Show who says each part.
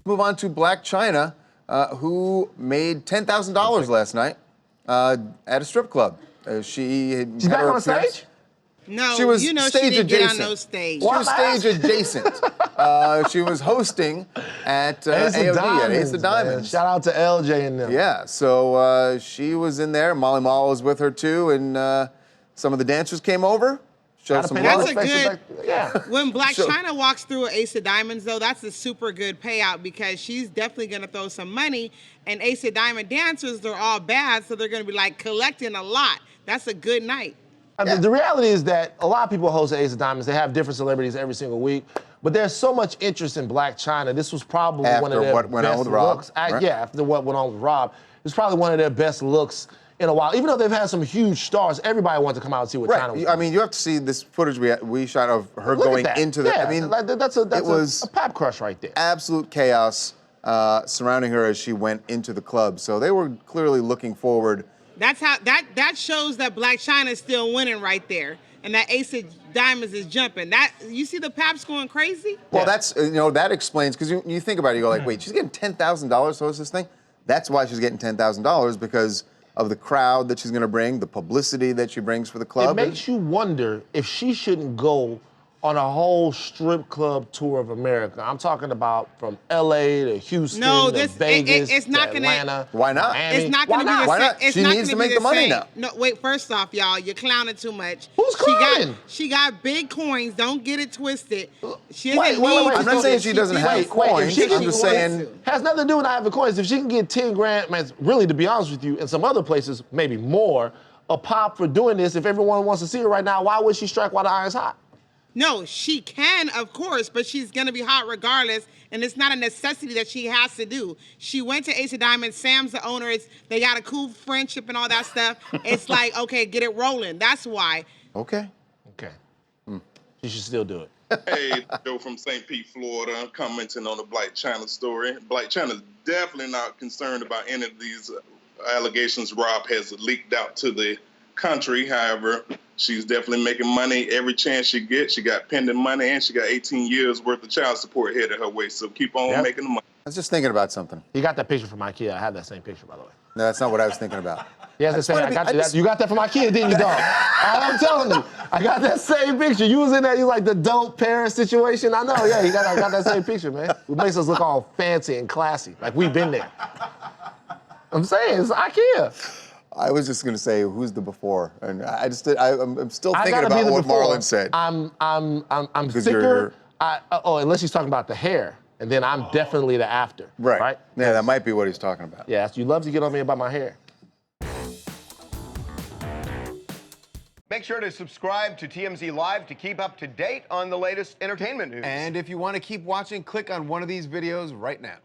Speaker 1: Move on to Blac Chyna, who made $10,000 last night at a strip club. She's
Speaker 2: back on stage?
Speaker 3: No,
Speaker 1: she was
Speaker 3: you know
Speaker 1: stage
Speaker 3: she didn't
Speaker 1: adjacent.
Speaker 3: get on no stage.
Speaker 1: She was stage adjacent. She was hosting at AOD, at Ace of Diamonds.
Speaker 2: Shout out to LJ and them.
Speaker 1: Yeah, so she was in there. Molly Mall was with her too, and some of the dancers came over. Showed some
Speaker 3: That's
Speaker 1: love.
Speaker 3: a good.
Speaker 2: Yeah.
Speaker 3: When Blac
Speaker 1: So-
Speaker 3: Chyna walks through an Ace of Diamonds, though, that's a super good payout because she's definitely gonna throw some money. And Ace of Diamond dancers, they're all bad, so they're gonna be like collecting a lot. That's a good night.
Speaker 2: The reality is that a lot of people host Ace of Diamonds. They have different celebrities every single week. But there's so much interest in Blac Chyna. This was probably one of their
Speaker 1: what went on
Speaker 2: best
Speaker 1: with Rob,
Speaker 2: looks.
Speaker 1: right?
Speaker 2: Yeah, after what went on with Rob. It's probably one of their best looks in a while. Even though they've had some huge stars, everybody wants to come out and see what Chyna was
Speaker 1: Right. I mean, you have to see this footage we shot of her
Speaker 2: Look at
Speaker 1: going
Speaker 2: that.
Speaker 1: into the.
Speaker 2: Yeah,
Speaker 1: I mean,
Speaker 2: that's
Speaker 1: it was
Speaker 2: a pap crush right there.
Speaker 1: absolute chaos surrounding her as she went into the club. So they were clearly looking forward.
Speaker 3: That's how that shows that Blac Chyna is still winning right there, and that Ace of Diamonds is jumping. That you see the paps going crazy.
Speaker 1: Well, that's that explains because you think about it, you go like, wait, she's getting $10,000 to host this thing. That's why she's getting $10,000 because of the crowd that she's going to bring, the publicity that she brings for the club.
Speaker 2: It makes you wonder if she shouldn't go on a whole strip club tour of America. I'm talking about from LA to Houston
Speaker 3: No,
Speaker 2: to Vegas
Speaker 3: it's not
Speaker 2: to
Speaker 3: gonna.
Speaker 2: Atlanta.
Speaker 1: Why not?
Speaker 2: Miami.
Speaker 3: It's not going to be the
Speaker 1: Why
Speaker 3: same.
Speaker 1: not?
Speaker 3: It's
Speaker 1: She
Speaker 3: not
Speaker 1: needs
Speaker 3: gonna
Speaker 1: to
Speaker 3: be
Speaker 1: make the money
Speaker 3: same.
Speaker 1: now.
Speaker 3: No, wait. First off, y'all, you're clowning too much.
Speaker 2: Who's clowning?
Speaker 3: She got big coins. Don't get it twisted. She
Speaker 2: Wait,
Speaker 3: doesn't
Speaker 2: wait,
Speaker 3: need
Speaker 2: wait.
Speaker 3: to
Speaker 1: I'm not
Speaker 3: do
Speaker 1: saying
Speaker 3: this.
Speaker 1: she doesn't
Speaker 3: did
Speaker 1: have
Speaker 3: this.
Speaker 1: coins.
Speaker 2: if she
Speaker 1: I'm just saying.
Speaker 2: has nothing to do with not having coins. If she can get 10 grand, man, really, to be honest with you, in some other places, maybe more, a pop for doing this. If everyone wants to see her right now, why would she strike while the iron's hot?
Speaker 3: No, she can, of course, but she's going to be hot regardless, and it's not a necessity that she has to do. She went to Ace of Diamonds. Sam's the owner. They got a cool friendship and all that stuff. It's like, okay, get it rolling. That's why.
Speaker 1: Okay.
Speaker 2: Okay. She should still do it.
Speaker 4: Hey, Joe from St. Pete, Florida. I'm commenting on the Blac Chyna story. Blac Chyna's definitely not concerned about any of these allegations Rob has leaked out to the country. However, she's definitely making money every chance she gets. She got pending money, and she got 18 years worth of child support headed her way. So keep on making the money.
Speaker 1: I was just thinking about something.
Speaker 2: You got that picture from IKEA. I have that same picture, by the way.
Speaker 1: No, that's not what I was thinking about.
Speaker 2: Yes, you got that from IKEA, didn't you, dog? I'm telling you, I got that same picture. You was in that, you like the dope parent situation. I know, yeah, I got that same picture, man. It makes us look all fancy and classy, like we've been there. I'm saying, it's IKEA.
Speaker 1: I was just going to say, who's the before? And I'm still
Speaker 2: I
Speaker 1: thinking
Speaker 2: gotta be
Speaker 1: about
Speaker 2: the
Speaker 1: what
Speaker 2: before.
Speaker 1: Marlon said.
Speaker 2: I'm
Speaker 1: Because
Speaker 2: thicker. Unless he's talking about the hair, and then I'm definitely the after. Right?
Speaker 1: Yeah, that might be what he's talking about.
Speaker 2: Yeah, you love to get on me about my hair.
Speaker 5: Make sure to subscribe to TMZ Live to keep up to date on the latest entertainment news.
Speaker 6: And if you want to keep watching, click on one of these videos right now.